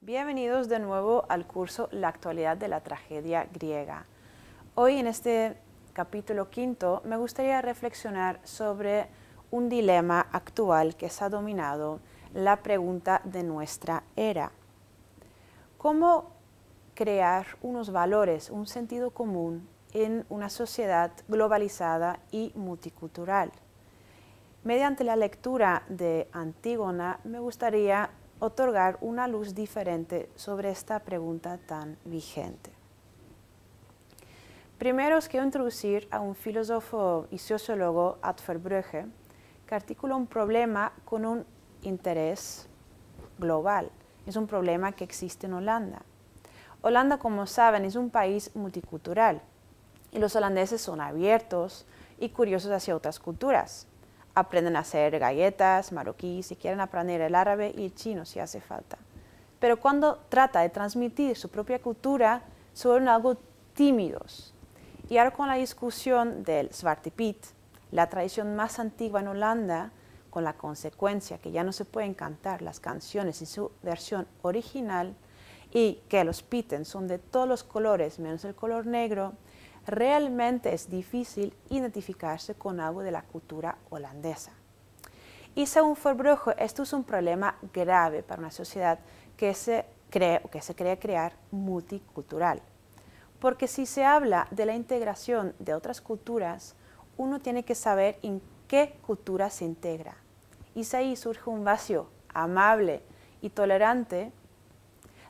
Bienvenidos de nuevo al curso La actualidad de la tragedia griega. Hoy en este capítulo quinto me gustaría reflexionar sobre un dilema actual que se ha dominado la pregunta de nuestra era. ¿Cómo crear unos valores, un sentido común en una sociedad globalizada y multicultural? Mediante la lectura de Antígona me gustaría otorgar una luz diferente sobre esta pregunta tan vigente. Primero os quiero introducir a un filósofo y sociólogo, Ad Verbrugge, que articula un problema con un interés global. Es un problema que existe en Holanda. Holanda, como saben, es un país multicultural y los holandeses son abiertos y curiosos hacia otras culturas. Aprenden a hacer galletas, marroquíes, y quieren aprender el árabe y el chino si hace falta. Pero cuando trata de transmitir su propia cultura, son algo tímidos. Y ahora con la discusión del Zwarte Piet, la tradición más antigua en Holanda, con la consecuencia que ya no se pueden cantar las canciones en su versión original y que los Pieten son de todos los colores menos el color negro, realmente es difícil identificarse con algo de la cultura holandesa. Y según Verbrugge, esto es un problema grave para una sociedad que se cree crear multicultural. Porque si se habla de la integración de otras culturas, uno tiene que saber en qué cultura se integra. Y si ahí surge un vacío amable y tolerante,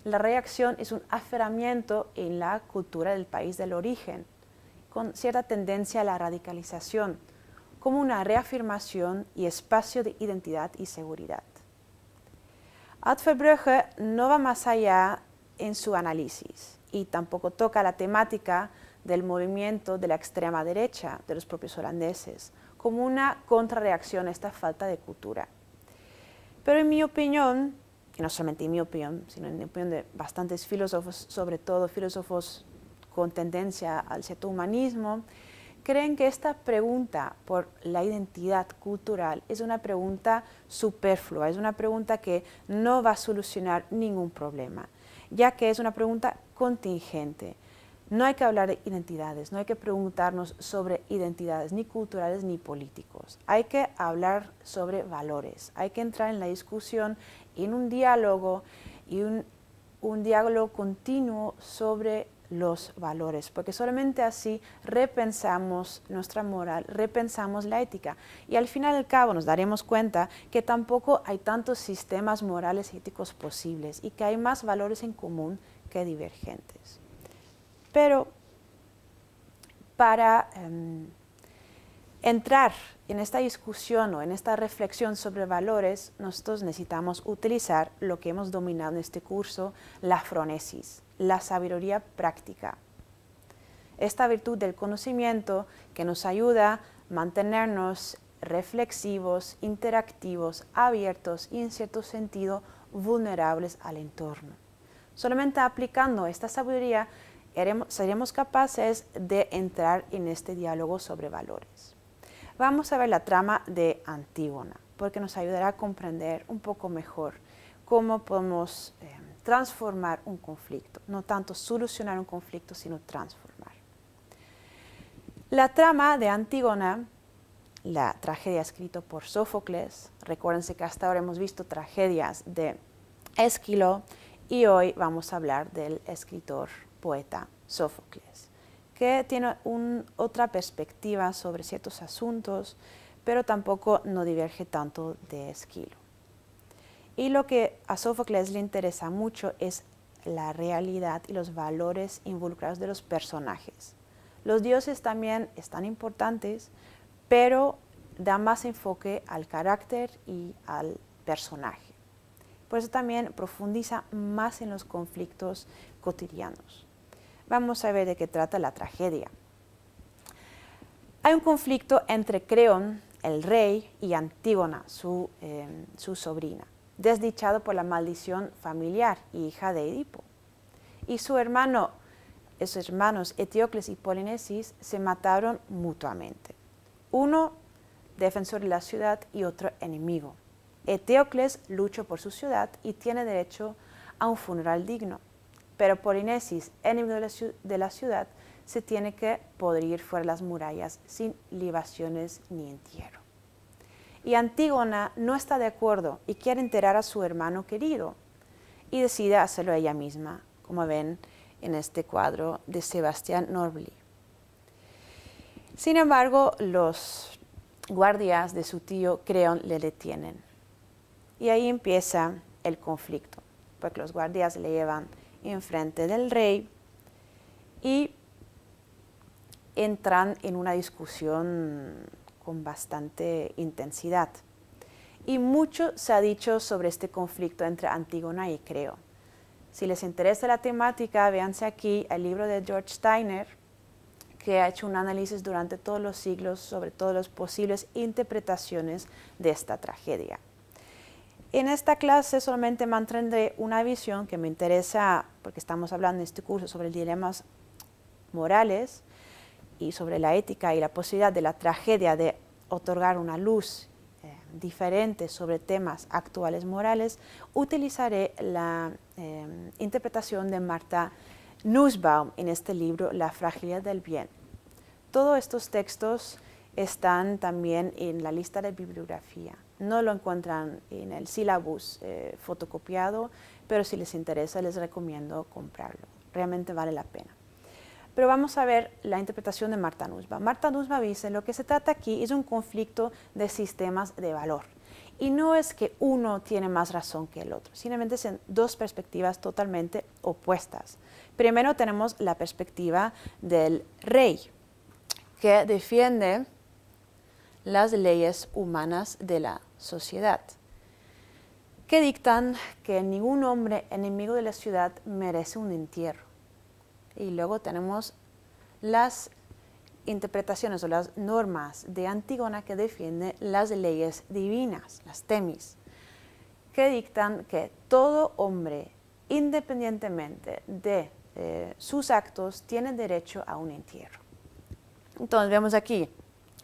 la reacción es un aferramiento en la cultura del país del origen, con cierta tendencia a la radicalización, como una reafirmación y espacio de identidad y seguridad. Ad Verbrugge no va más allá en su análisis y tampoco toca la temática del movimiento de la extrema derecha de los propios holandeses, como una contrarreacción a esta falta de cultura. Pero en mi opinión, y no solamente en mi opinión, sino en la opinión de bastantes filósofos, sobre todo filósofos con tendencia al cierto humanismo, creen que esta pregunta por la identidad cultural es una pregunta superflua, es una pregunta que no va a solucionar ningún problema, ya que es una pregunta contingente. No hay que hablar de identidades, no hay que preguntarnos sobre identidades ni culturales ni políticos. Hay que hablar sobre valores, hay que entrar en la discusión, en un diálogo y un diálogo continuo sobre los valores, porque solamente así repensamos nuestra moral, repensamos la ética y al final y al cabo nos daremos cuenta que tampoco hay tantos sistemas morales y éticos posibles y que hay más valores en común que divergentes. Pero para entrar en esta discusión o en esta reflexión sobre valores, nosotros necesitamos utilizar lo que hemos dominado en este curso, la fronesis, la sabiduría práctica. Esta virtud del conocimiento que nos ayuda a mantenernos reflexivos, interactivos, abiertos y en cierto sentido vulnerables al entorno. Solamente aplicando esta sabiduría seremos capaces de entrar en este diálogo sobre valores. Vamos a ver la trama de Antígona, porque nos ayudará a comprender un poco mejor cómo podemos transformar un conflicto, no tanto solucionar un conflicto, sino transformar. La trama de Antígona, la tragedia escrita por Sófocles, recuérdense que hasta ahora hemos visto tragedias de Esquilo y hoy vamos a hablar del escritor poeta Sófocles, que tiene otra perspectiva sobre ciertos asuntos, pero tampoco no diverge tanto de Esquilo. Y lo que a Sófocles le interesa mucho es la realidad y los valores involucrados de los personajes. Los dioses también están importantes, pero da más enfoque al carácter y al personaje. Por eso también profundiza más en los conflictos cotidianos. Vamos a ver de qué trata la tragedia. Hay un conflicto entre Creón, el rey, y Antígona, su sobrina, desdichado por la maldición familiar, hija de Edipo. Y sus hermanos Eteocles y Polinices se mataron mutuamente. Uno defensor de la ciudad, y otro enemigo. Eteocles luchó por su ciudad y tiene derecho a un funeral digno. Pero Polinesis, enemigo de la ciudad, se tiene que podrir fuera de las murallas sin libaciones ni entierro. Y Antígona no está de acuerdo y quiere enterrar a su hermano querido y decide hacerlo ella misma, como ven en este cuadro de Sebastián Norbly. Sin embargo, los guardias de su tío Creón le detienen. Y ahí empieza el conflicto, porque los guardias le llevan enfrente del rey y entran en una discusión con bastante intensidad. Y mucho se ha dicho sobre este conflicto entre Antígona y Creón. Si les interesa la temática, véanse aquí el libro de George Steiner, que ha hecho un análisis durante todos los siglos sobre todas las posibles interpretaciones de esta tragedia. En esta clase solamente mantendré una visión que me interesa, porque estamos hablando en este curso sobre dilemas morales y sobre la ética y la posibilidad de la tragedia de otorgar una luz diferente sobre temas actuales morales. Utilizaré la interpretación de Martha Nussbaum en este libro, La fragilidad del bien. Todos estos textos están también en la lista de bibliografía. No lo encuentran en el sílabus fotocopiado, pero si les interesa les recomiendo comprarlo. Realmente vale la pena. Pero vamos a ver la interpretación de Martha Nussbaum. Martha Nussbaum dice, lo que se trata aquí es un conflicto de sistemas de valor. Y no es que uno tiene más razón que el otro, simplemente son dos perspectivas totalmente opuestas. Primero tenemos la perspectiva del rey, que defiende las leyes humanas de la sociedad, que dictan que ningún hombre enemigo de la ciudad merece un entierro. Y luego tenemos las interpretaciones o las normas de Antígona, que defiende las leyes divinas, las temis, que dictan que todo hombre, independientemente de sus actos, tiene derecho a un entierro. Entonces vemos aquí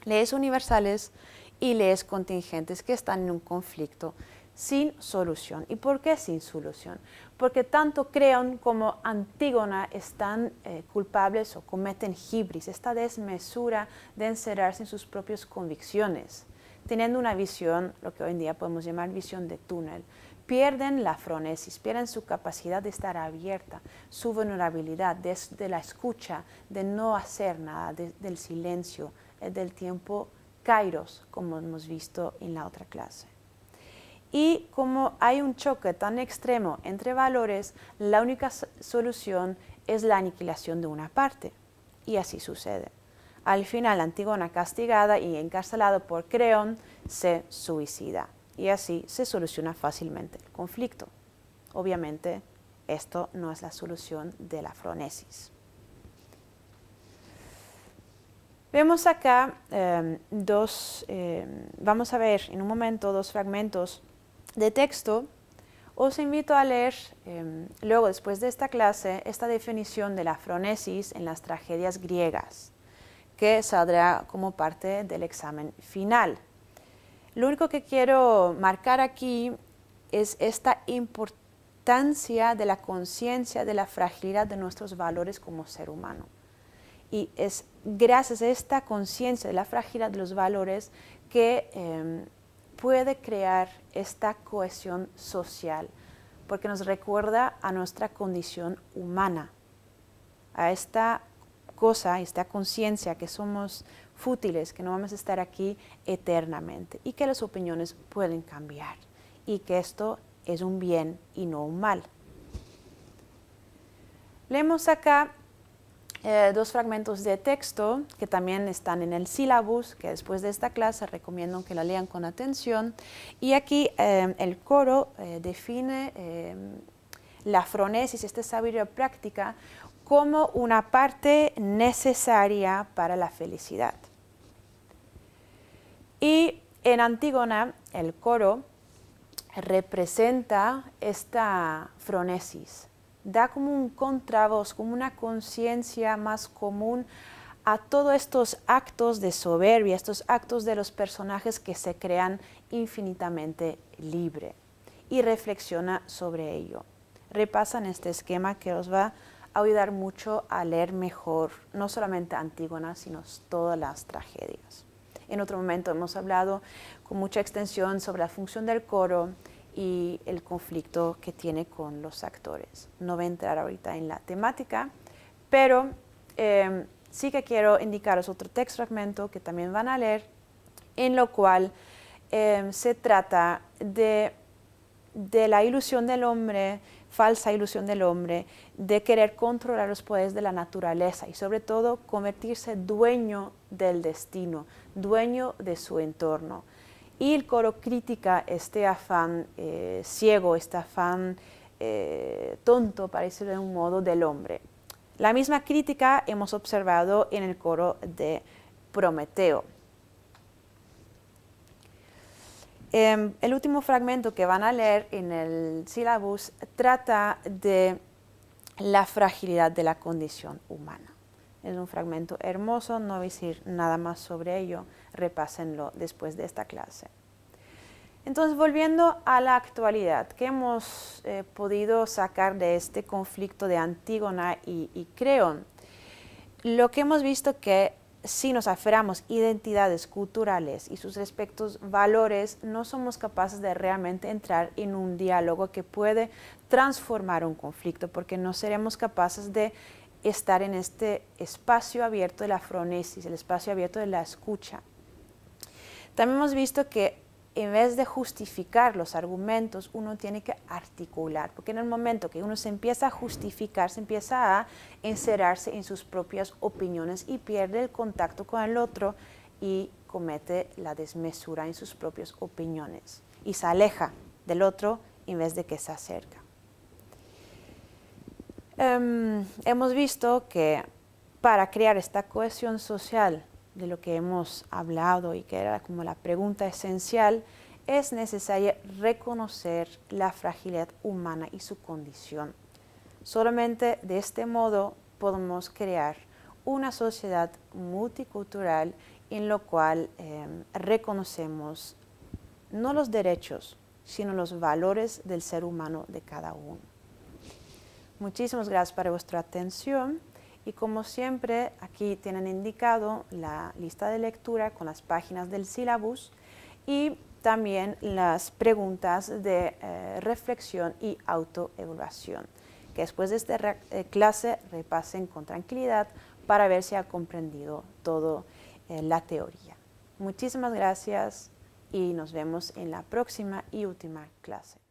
leyes universales y leyes contingentes que están en un conflicto sin solución. ¿Y por qué sin solución? Porque tanto Creón como Antígona están culpables o cometen hibris, esta desmesura de encerrarse en sus propias convicciones, teniendo una visión, lo que hoy en día podemos llamar visión de túnel. Pierden la fronesis, pierden su capacidad de estar abierta, su vulnerabilidad, de la escucha, de no hacer nada, del silencio, del tiempo kairos, como hemos visto en la otra clase. Y como hay un choque tan extremo entre valores, la única solución es la aniquilación de una parte. Y así sucede. Al final, Antígona, castigada y encarcelada por Creón, se suicida. Y así se soluciona fácilmente el conflicto. Obviamente, esto no es la solución de la fronesis. Vemos acá vamos a ver en un momento dos fragmentos de texto. Os invito a leer luego, después de esta clase, esta definición de la fronesis en las tragedias griegas, que saldrá como parte del examen final. Lo único que quiero marcar aquí es esta importancia de la conciencia de la fragilidad de nuestros valores como ser humano. Y es gracias a esta conciencia de la fragilidad de los valores que puede crear esta cohesión social, porque nos recuerda a nuestra condición humana, a esta cosa, esta conciencia que somos fútiles, que no vamos a estar aquí eternamente y que las opiniones pueden cambiar y que esto es un bien y no un mal. Leemos acá dos fragmentos de texto que también están en el sílabus, que después de esta clase recomiendo que la lean con atención. Y aquí el coro define la fronesis, esta sabiduría práctica, como una parte necesaria para la felicidad. Y en Antígona, el coro representa esta fronesis, da como un contravoz, como una conciencia más común a todos estos actos de soberbia, estos actos de los personajes que se crean infinitamente libre, y reflexiona sobre ello. Repasan este esquema que os va a ayudar mucho a leer mejor, no solamente Antígona, sino todas las tragedias. En otro momento hemos hablado con mucha extensión sobre la función del coro y el conflicto que tiene con los actores. No voy a entrar ahorita en la temática, pero sí que quiero indicaros otro texto fragmento que también van a leer, en lo cual se trata de la ilusión del hombre, falsa ilusión del hombre, de querer controlar los poderes de la naturaleza y sobre todo convertirse dueño del destino, dueño de su entorno. Y el coro critica este afán ciego, este afán tonto, para decirlo de un modo, del hombre. La misma crítica hemos observado en el coro de Prometeo. El último fragmento que van a leer en el sílabus trata de la fragilidad de la condición humana. Es un fragmento hermoso, no voy a decir nada más sobre ello, repásenlo después de esta clase. Entonces, volviendo a la actualidad, ¿qué hemos podido sacar de este conflicto de Antígona y Creón? Lo que hemos visto que si nos aferramos identidades culturales y sus respectivos valores, no somos capaces de realmente entrar en un diálogo que puede transformar un conflicto, porque no seremos capaces de estar en este espacio abierto de la fronesis, el espacio abierto de la escucha. También hemos visto que en vez de justificar los argumentos, uno tiene que articular, porque en el momento que uno se empieza a justificar, se empieza a encerrarse en sus propias opiniones y pierde el contacto con el otro y comete la desmesura en sus propias opiniones y se aleja del otro en vez de que se acerca. Hemos visto que para crear esta cohesión social de lo que hemos hablado y que era como la pregunta esencial, es necesario reconocer la fragilidad humana y su condición. Solamente de este modo podemos crear una sociedad multicultural en la cual reconocemos no los derechos, sino los valores del ser humano de cada uno. Muchísimas gracias por vuestra atención. Y como siempre, aquí tienen indicado la lista de lectura con las páginas del sílabus y también las preguntas de reflexión y autoevaluación, que después de esta clase repasen con tranquilidad para ver si ha comprendido toda la teoría. Muchísimas gracias y nos vemos en la próxima y última clase.